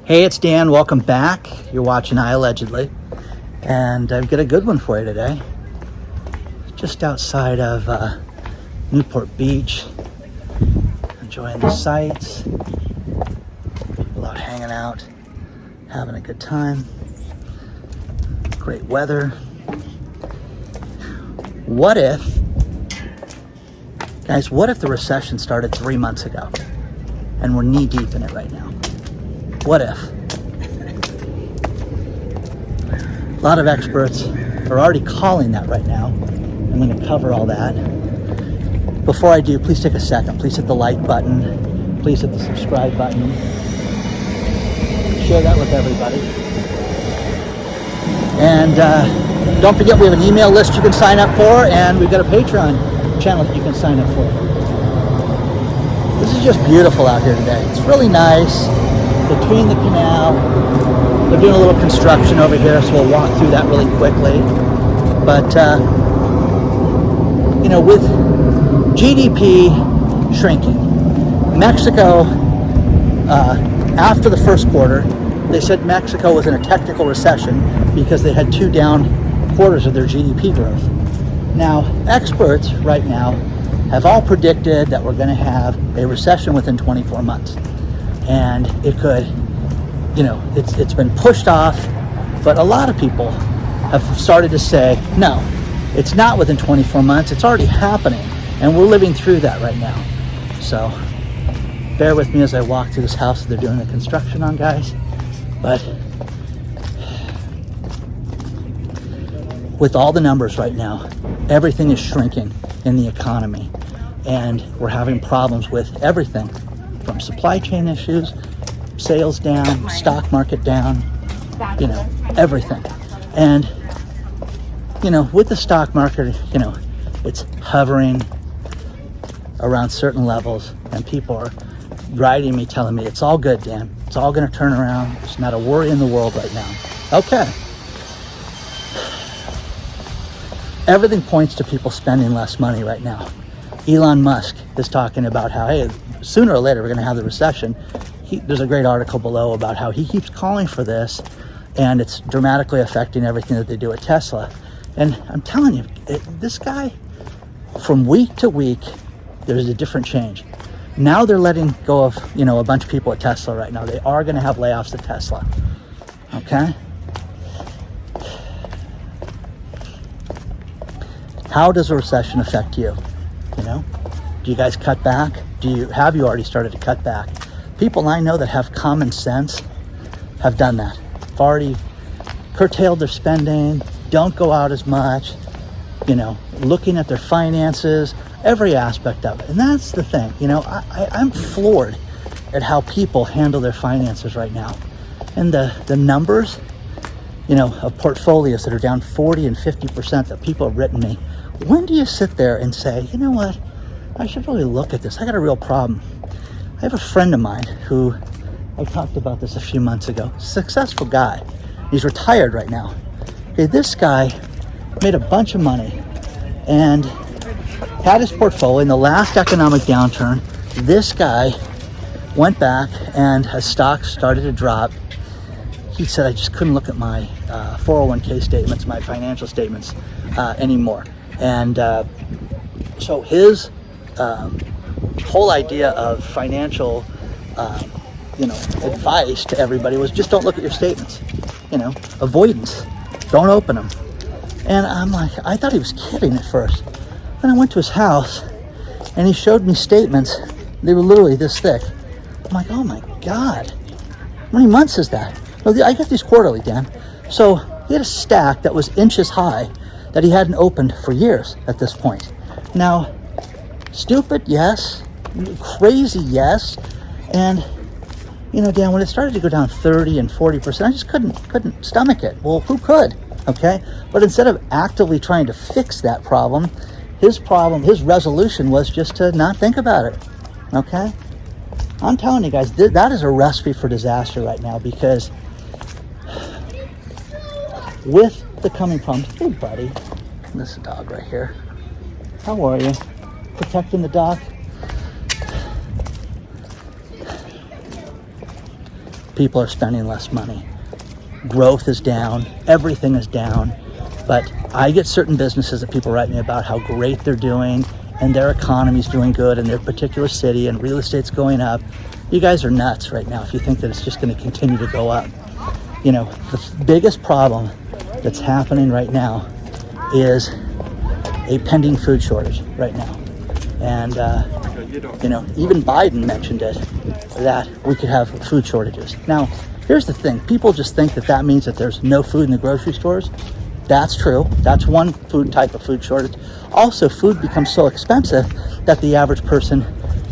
Hey, it's Dan. Welcome back. You're watching IAllegedly, and I've got a good one for you today. Just outside of Newport Beach, enjoying the sights, people out hanging out, having a good time. Great weather. What if the recession started 3 months ago and we're knee deep in it right now? What if? A lot of experts are already calling that right now. I'm going to cover all that. Before I do, please take a second. Please hit the like button. Please hit the subscribe button. Share that with everybody. And don't forget, we have an email list you can sign up for, and we've got a Patreon channel that you can sign up for. This is just beautiful out here today. It's really nice. Between the canal, they're doing a little construction over here, so we'll walk through that really quickly. But with GDP shrinking, Mexico, after the first quarter, they said Mexico was in a technical recession because they had 2 down quarters of their GDP growth. Now, experts right now have all predicted that we're going to have a recession within 24 months. And it could, it's been pushed off, but a lot of people have started to say, no, it's not within 24 months, it's already happening, and we're living through that right now. So, bear with me as I walk through this house that they're doing the construction on, guys. But, with all the numbers right now, everything is shrinking in the economy, and we're having problems with everything. From supply chain issues, sales down, stock market down, everything. And, with the stock market, it's hovering around certain levels, and people are writing me, telling me, it's all good, Dan. It's all going to turn around. There's not a worry in the world right now. Okay. Everything points to people spending less money right now. Elon Musk is talking about how, hey, sooner or later we're going to have the recession. There's a great article below about how he keeps calling for this, and it's dramatically affecting everything that they do at Tesla. And I'm telling you, this guy, from week to week, there's a different change. Now they're letting go of, a bunch of people at Tesla right now. They are going to have layoffs at Tesla. Okay? How does a recession affect you? Do you guys cut back? Have you already started to cut back? People I know that have common sense have done that. Have already curtailed their spending, don't go out as much, looking at their finances, every aspect of it. And that's the thing, I'm floored at how people handle their finances right now. And the numbers, of portfolios that are down 40 and 50% that people have written me. When do you sit there and say, you know what? I should really look at this. I got a real problem. I have a friend of mine who, I talked about this a few months ago, successful guy. He's retired right now. Okay, this guy made a bunch of money and had his portfolio in the last economic downturn. This guy went back and as stocks started to drop, he said, I just couldn't look at my 401k statements, my financial statements anymore. And so his whole idea of financial, advice to everybody was just don't look at your statements, avoidance, don't open them. And I'm like, I thought he was kidding at first. Then I went to his house and he showed me statements. They were literally this thick. I'm like, oh my God, how many months is that? Well, I get these quarterly, Dan. So he had a stack that was inches high that he hadn't opened for years at this point. Now, stupid, yes. Crazy, yes. And, Dan, when it started to go down 30 and 40%, I just couldn't stomach it. Well, who could? Okay? But instead of actively trying to fix that problem, his resolution was just to not think about it. Okay? I'm telling you guys, that is a recipe for disaster right now, because with the coming problems, hey buddy, this is a dog right here. How are you? Protecting the dog? people are spending less money. Growth is down, everything is down, but I get certain businesses that people write me about how great they're doing and their economy's doing good in their particular city and real estate's going up. You guys are nuts right now if you think that it's just going to continue to go up. You know, the biggest problem that's happening right now is a pending food shortage right now. And, you know, even Biden mentioned it, that we could have food shortages. Now, here's the thing. People just think that that means that there's no food in the grocery stores. That's true. That's one type of food shortage. Also, food becomes so expensive that the average person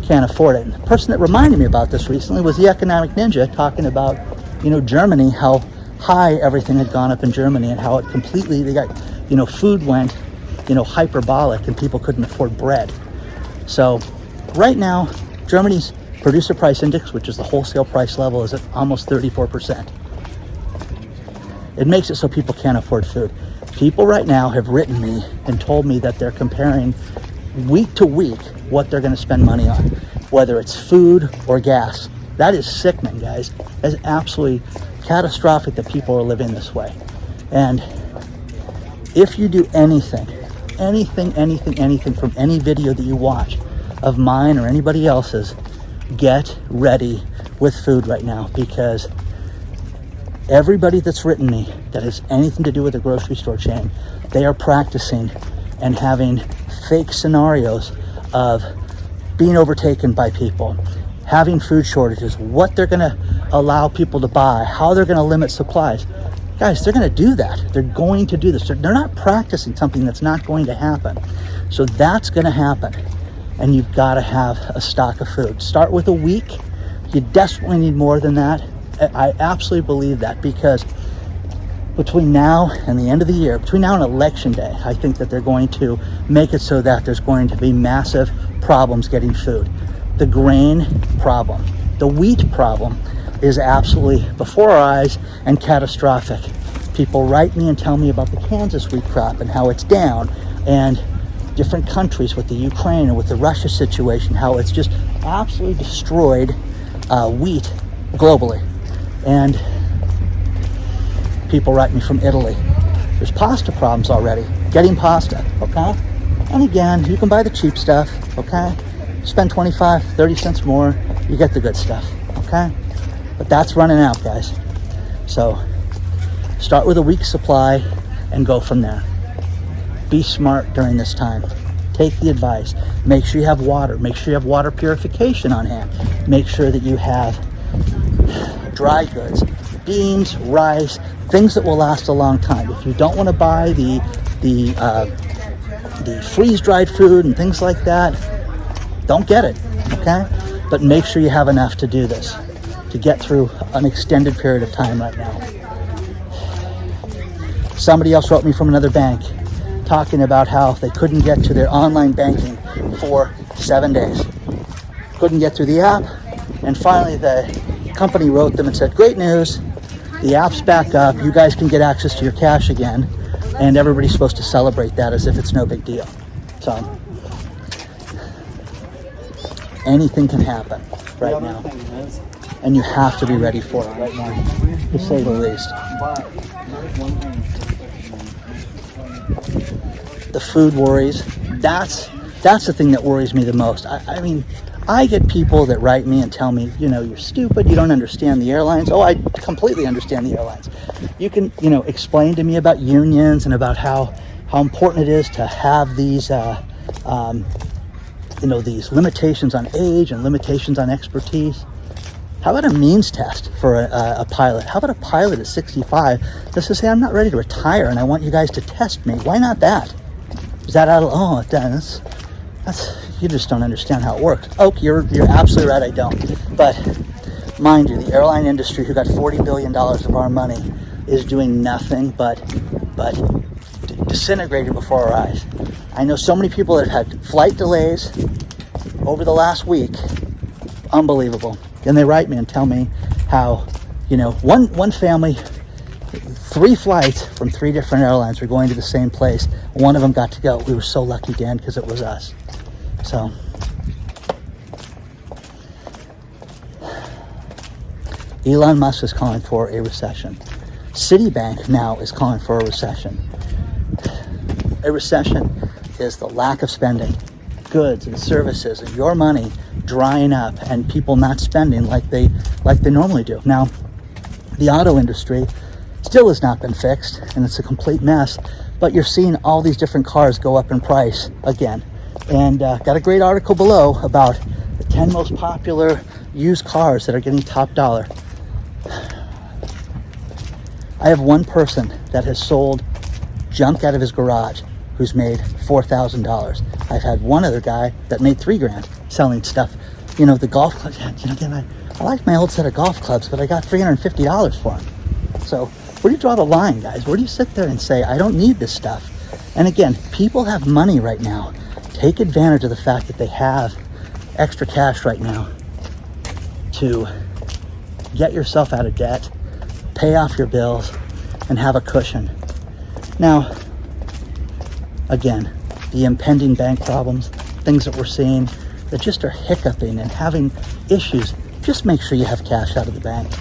can't afford it. And the person that reminded me about this recently was the Economic Ninja, talking about, you know, Germany, how high everything had gone up in Germany and how it completely, they got, you know, food went, you know, hyperbolic and people couldn't afford bread. So right now, Germany's producer price index, which is the wholesale price level, is at almost 34%. It makes it so people can't afford food. People right now have written me and told me that they're comparing week to week what they're going to spend money on, whether it's food or gas. That is sickening, guys. That is absolutely catastrophic that people are living this way. And if you do anything from any video that you watch of mine or anybody else's, get ready with food right now, because everybody that's written me that has anything to do with the grocery store chain, they are practicing and having fake scenarios of being overtaken by people, having food shortages, what they're going to allow people to buy, how they're going to limit supplies. Guys, they're going to do that. They're going to do this. They're not practicing something that's not going to happen. So that's going to happen. And you've got to have a stock of food. Start with a week. You desperately need more than that. I absolutely believe that, because between now and the end of the year, between now and election day, I think that they're going to make it so that there's going to be massive problems getting food. The grain problem, the wheat problem is absolutely before our eyes and catastrophic. People write me and tell me about the Kansas wheat crop and how it's down, and different countries with the Ukraine and with the Russia situation, how it's just absolutely destroyed wheat globally. And people write me from Italy. There's pasta problems already, getting pasta, okay? And again, you can buy the cheap stuff, okay? Spend 25, 30 cents more, you get the good stuff, okay? But that's running out, guys. So start with a week's supply and go from there. Be smart during this time. Take the advice. Make sure you have water. Make sure you have water purification on hand. Make sure that you have dry goods, beans, rice, things that will last a long time. If you don't want to buy the freeze-dried food and things like that, don't get it, okay? But make sure you have enough to do this, to get through an extended period of time right now. Somebody else wrote me from another bank talking about how they couldn't get to their online banking for 7 days. Couldn't get through the app, and finally the company wrote them and said, great news, the app's back up, you guys can get access to your cash again, and everybody's supposed to celebrate that as if it's no big deal. So anything can happen right now, and you have to be ready for it right now, to say the least. The food worries, that's the thing that worries me the most. I mean, I get people that write me and tell me, you know, you're stupid, you don't understand the airlines. Oh, I completely understand the airlines. You can, you know, explain to me about unions and about how important it is to have these, you know, these limitations on age and limitations on expertise. How about a means test for a pilot? How about a pilot at 65 just to say, I'm not ready to retire and I want you guys to test me? Why not that? Is that out of, oh, that's, you just don't understand how it works. Oh, you're absolutely right, I don't. But mind you, the airline industry, who got $40 billion of our money, is doing nothing but disintegrating before our eyes. I know so many people that have had flight delays over the last week. Unbelievable. And they write me and tell me how, you know, one family, 3 flights from 3 different airlines were going to the same place. One of them got to go. We were so lucky, Dan, because it was us. So Elon Musk is calling for a recession. Citibank now is calling for a recession. A recession is the lack of spending, goods and services and your money drying up and people not spending like they normally do. Now, the auto industry still has not been fixed and it's a complete mess, but you're seeing all these different cars go up in price again. And got a great article below about the 10 most popular used cars that are getting top dollar. I have one person that has sold junk out of his garage who's made $4,000. I've had one other guy that made $3,000 selling stuff. You know, the golf clubs, again, I like my old set of golf clubs, but I got $350 for them. So where do you draw the line, guys? Where do you sit there and say, I don't need this stuff? And again, people have money right now. Take advantage of the fact that they have extra cash right now to get yourself out of debt, pay off your bills, and have a cushion. Now, again, the impending bank problems, things that we're seeing that just are hiccuping and having issues, just make sure you have cash out of the bank.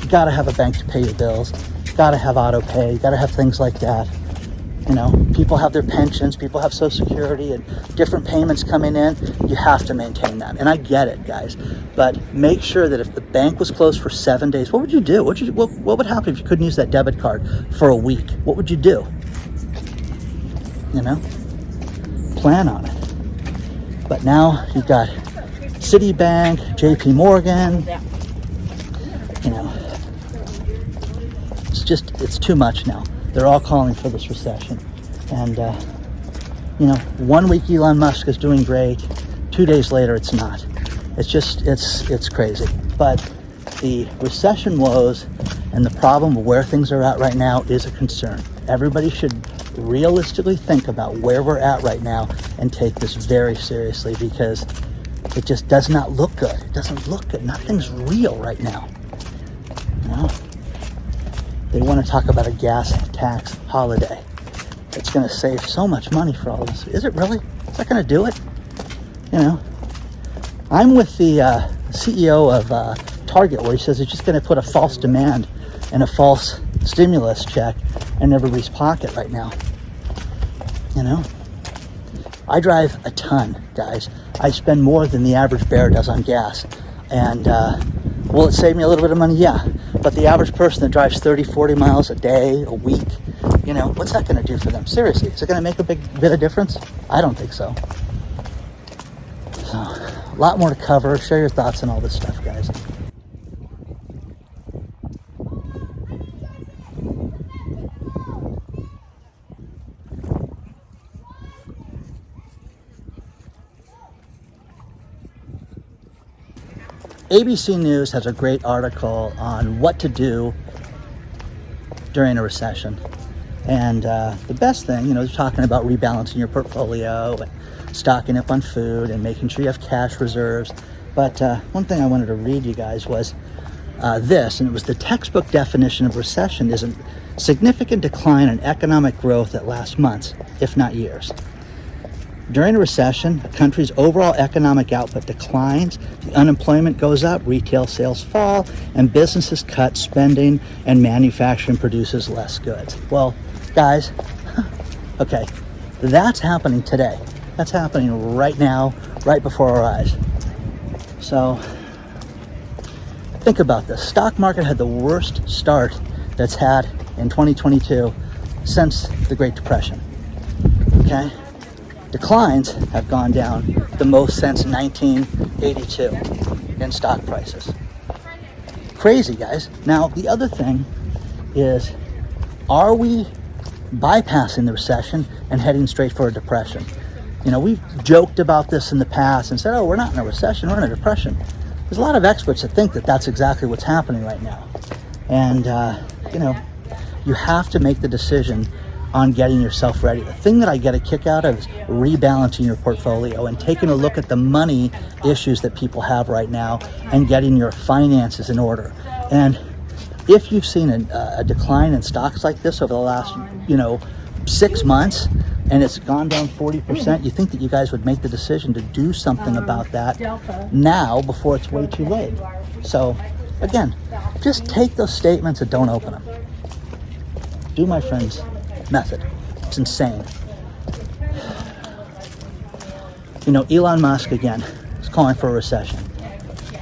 You gotta have a bank to pay your bills. You gotta have auto pay. You gotta have things like that. You know, people have their pensions, people have Social Security and different payments coming in. You have to maintain that. And I get it, guys. But make sure that if the bank was closed for 7 days, what would you do? What would happen if you couldn't use that debit card for a week? What would you do? You know? Plan on it. But now you've got Citibank, JP Morgan. You know, it's too much now. They're all calling for this recession. And, you know, 1 week Elon Musk is doing great. 2 days later, it's not. It's crazy. But the recession woes and the problem of where things are at right now is a concern. Everybody should realistically think about where we're at right now and take this very seriously because it just does not look good. It doesn't look good. Nothing's real right now. You know? They want to talk about a gas tax holiday. It's going to save so much money for all of us. Is it really? Is that going to do it? You know, I'm with the CEO of Target where he says he's just going to put a false demand and a false stimulus check in everybody's pocket right now. You know, I drive a ton, guys. I spend more than the average bear does on gas. And will it save me a little bit of money? Yeah. But the average person that drives 30, 40 miles a day, a week, you know, what's that going to do for them? Seriously, is it going to make a big bit of difference? I don't think so. So, a lot more to cover. Share your thoughts on all this stuff, guys. ABC News has a great article on what to do during a recession. And the best thing, you know, they're talking about rebalancing your portfolio and stocking up on food and making sure you have cash reserves. But one thing I wanted to read you guys was this, and it was the textbook definition of recession is a significant decline in economic growth that lasts months, if not years. During a recession, a country's overall economic output declines, the unemployment goes up, retail sales fall, and businesses cut spending, and manufacturing produces less goods. Well, guys, okay, that's happening today. That's happening right now, right before our eyes. So, think about this. Stock market had the worst start that's had in 2022 since the Great Depression, okay? Declines have gone down the most since 1982 in stock prices. Crazy, guys. Now, the other thing is, are we bypassing the recession and heading straight for a depression? You know, we've joked about this in the past and said, oh, we're not in a recession, we're in a depression. There's a lot of experts that think that that's exactly what's happening right now. And, you know, you have to make the decision on getting yourself ready. The thing that I get a kick out of is rebalancing your portfolio and taking a look at the money issues that people have right now and getting your finances in order. And if you've seen a decline in stocks like this over the last, 6 months, and it's gone down 40%, you think that you guys would make the decision to do something about that now before it's way too late. So Again, just take those statements and don't open them. Do my friend's method. It's insane. You know, Elon Musk, again, is calling for a recession.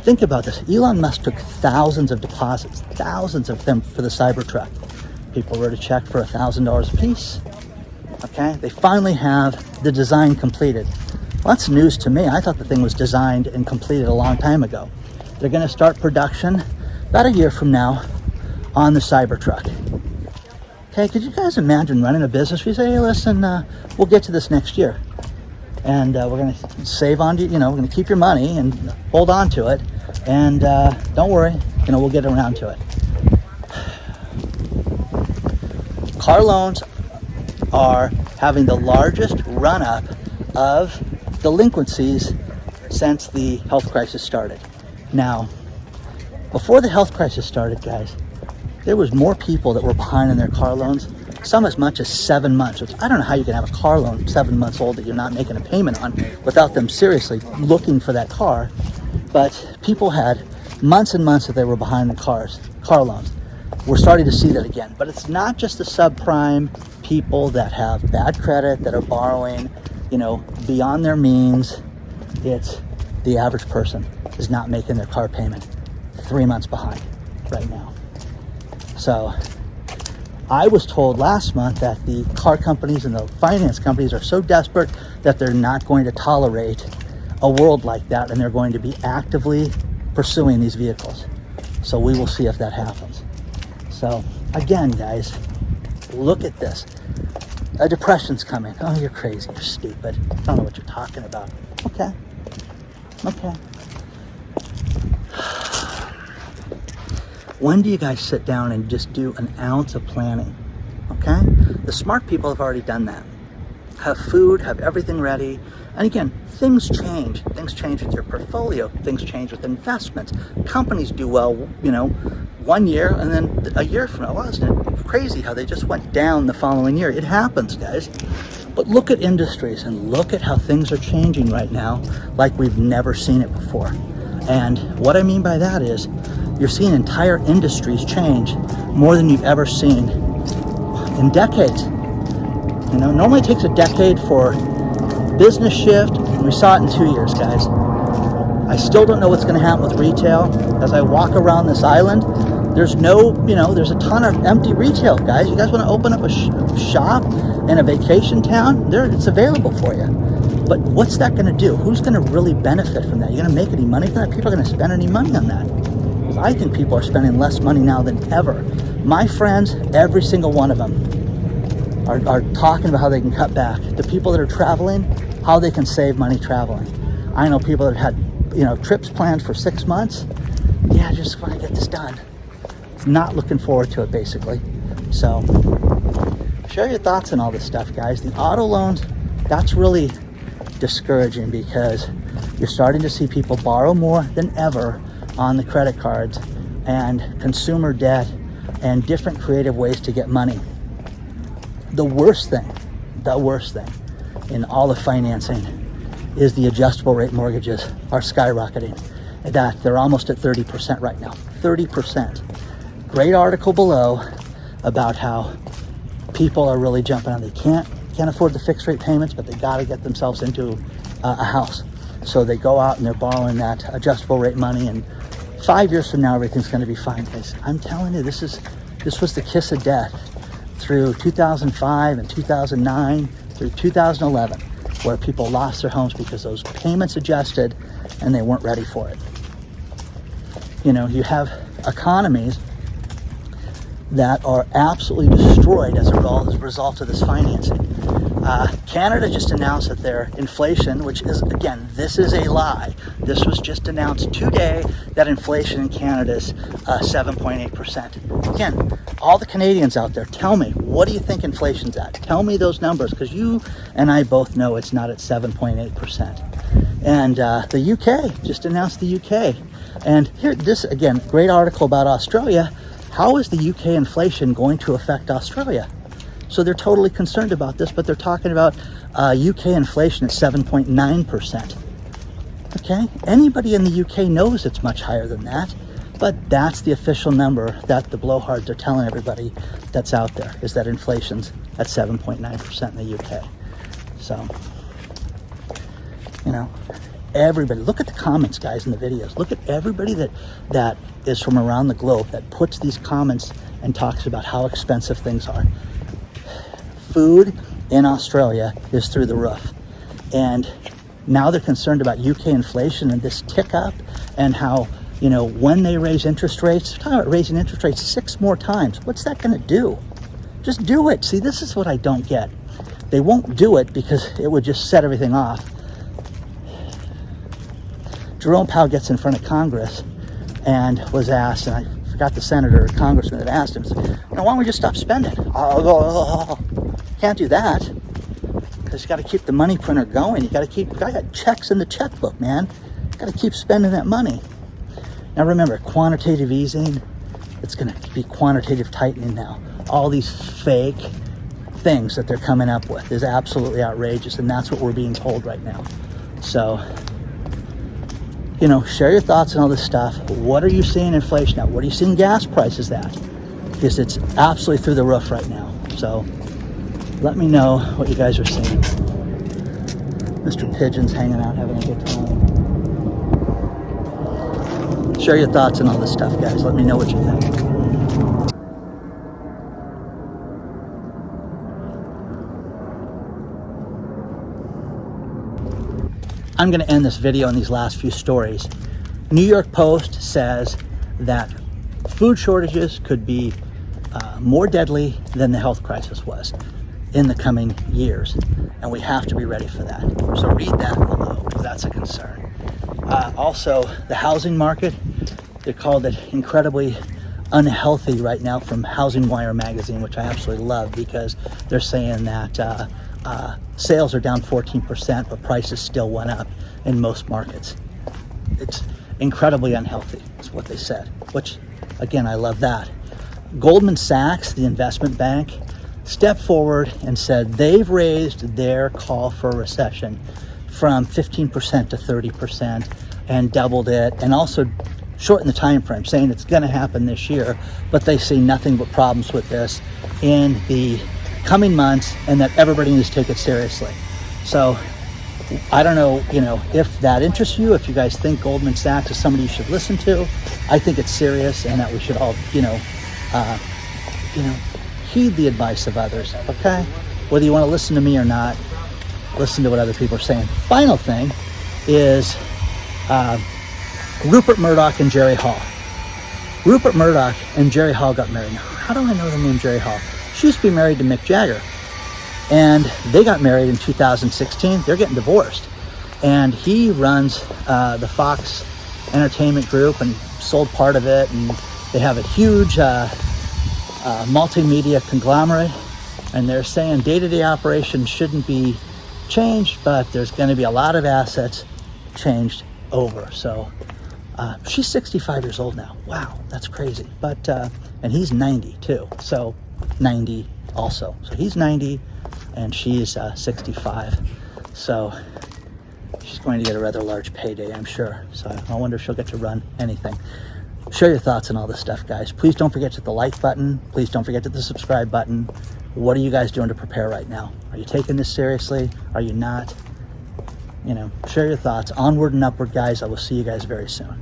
Think about this. Elon Musk took thousands of deposits, thousands of them for the Cybertruck. People wrote a check for $1,000 a piece. Okay, they finally have the design completed. Well, that's news to me. I thought the thing was designed and completed a long time ago. They're going to start production about a year from now on the Cybertruck. Okay, could you guys imagine running a business? We say, hey, listen, we'll get to this next year. And we're going to save on, you know, we're going to keep your money and hold on to it. And don't worry, you know, we'll get around to it. Car loans are having the largest run-up of delinquencies since the health crisis started. Now, before the health crisis started, guys, there was more people that were behind in their car loans, some as much as 7 months, which I don't know how you can have a car loan 7 months old that you're not making a payment on without them seriously looking for that car. But people had months and months that they were behind in car loans. We're starting to see that again. But it's not just the subprime people that have bad credit, that are borrowing, you know, beyond their means. It's the average person is not making their car payment 3 months behind right now. So I was told last month that the car companies and the finance companies are so desperate that they're not going to tolerate a world like that, and they're going to be actively pursuing these vehicles. So we will see if that happens. So again, guys, look at this. A depression's coming. Oh, you're crazy. You're stupid. I don't know what you're talking about. Okay. When do you guys sit down and just do an ounce of planning? Okay? The smart people have already done that. Have food, have everything ready. And again, things change. Things change with your portfolio. Things change with investments. Companies do well, you know, 1 year, and then a year from now. Wasn't it crazy how they just went down the following year? It happens, guys. But look at industries and look at how things are changing right now like we've never seen it before. And what I mean by that is you're seeing entire industries change more than you've ever seen in decades. You know, normally it takes a decade for business shift, and we saw it in 2 years, guys. I still don't know what's going to happen with retail. As I walk around this island, there's no, you know, there's a ton of empty retail, guys. You guys want to open up a shop in a vacation town? It's available for you. But what's that going to do? Who's going to really benefit from that? You're going to make any money from that? People are going to spend any money on that? Because I think people are spending less money now than ever. My friends, every single one of them, are talking about how they can cut back. The people that are traveling, how they can save money traveling. I know people that have had, you know, trips planned for 6 months. Yeah, I just want to get this done. Not looking forward to it, basically. So share your thoughts on all this stuff, guys. The auto loans, that's really discouraging because you're starting to see people borrow more than ever on the credit cards and consumer debt and different creative ways to get money. The worst thing in all of financing is the adjustable rate mortgages are skyrocketing. That they're almost at 30% right now. 30%. Great article below about how people are really jumping on. They can't afford the fixed rate payments, but they got to get themselves into a house. So they go out and they're borrowing that adjustable rate money, and 5 years from now everything's going to be fine, guys. I'm telling you, this was the kiss of death through 2005 and 2009 through 2011, where people lost their homes because those payments adjusted and they weren't ready for it. You know, you have economies that are absolutely destroyed as a result of this financing. Canada just announced that their inflation, which is, again, this is a lie. This was just announced today that inflation in Canada is 7.8%. Again, all the Canadians out there, tell me, what do you think inflation's at? Tell me those numbers, because you and I both know it's not at 7.8%. And the UK just announced the UK. And here, this, again, great article about Australia. How is the UK inflation going to affect Australia? So they're totally concerned about this, but they're talking about UK inflation at 7.9%. Okay? Anybody in the UK knows it's much higher than that. But that's the official number that the blowhards are telling everybody that's out there, is that inflation's at 7.9% in the UK. So, you know, everybody, look at the comments, guys, in the videos. Look at everybody that is from around the globe that puts these comments and talks about how expensive things are. Food in Australia is through the roof. And now they're concerned about UK inflation and this tick up, and how, you know, when they raise interest rates, they're talking about raising interest rates 6 more times. What's that going to do? Just do it. See, this is what I don't get. They won't do it because it would just set everything off. Jerome Powell gets in front of Congress and was asked, and I forgot the senator or congressman that asked him, said, why don't we just stop spending? Can't do that, because you got to keep the money printer going. You got checks in the checkbook, man. You got to keep spending that money. Now remember, quantitative easing, it's going to be quantitative tightening now. All these fake things that they're coming up with is absolutely outrageous, and that's what we're being told right now. So, you know, share your thoughts on all this stuff. What are you seeing inflation at? What are you seeing gas prices at? Because it's absolutely through the roof right now. So let me know what you guys are seeing. Mr. Pigeon's hanging out, having a good time. Share your thoughts on all this stuff, guys. Let me know what you think. I'm going to end this video on these last few stories. New York Post says that food shortages could be more deadly than the health crisis was in the coming years, and we have to be ready for that. So read that below, because that's a concern. Also, the housing market, they called it incredibly unhealthy right now from Housing Wire magazine, which I absolutely love, because they're saying that sales are down 14%, but prices still went up in most markets. It's incredibly unhealthy, is what they said, which, again, I love that. Goldman Sachs, the investment bank, stepped forward and said they've raised their call for a recession from 15% to 30% and doubled it, and also shortened the time frame, saying it's going to happen this year, but they see nothing but problems with this in the coming months, and that everybody needs to take it seriously. So I don't know, you know, if that interests you, if you guys think Goldman Sachs is somebody you should listen to. I think it's serious, and that we should all, heed the advice of others, okay? Whether you want to listen to me or not, listen to what other people are saying. Final thing is Rupert Murdoch and Jerry Hall. Rupert Murdoch and Jerry Hall got married. Now, how do I know the name Jerry Hall? She used to be married to Mick Jagger, and they got married in 2016. They're getting divorced, and he runs the Fox Entertainment Group and sold part of it, and they have a huge multimedia conglomerate, and they're saying day-to-day operations shouldn't be changed, but there's going to be a lot of assets changed over. So she's 65 years old now. Wow, that's crazy. But and he's 90 too, so 90 also. So he's 90 and she's 65. So she's going to get a rather large payday, I'm sure. So I wonder if she'll get to run anything. Share your thoughts on all this stuff, guys. Please don't forget to hit the like button. Please don't forget to hit the subscribe button. What are you guys doing to prepare right now? Are you taking this seriously? Are you not? You know, share your thoughts. Onward and upward, guys. I will see you guys very soon.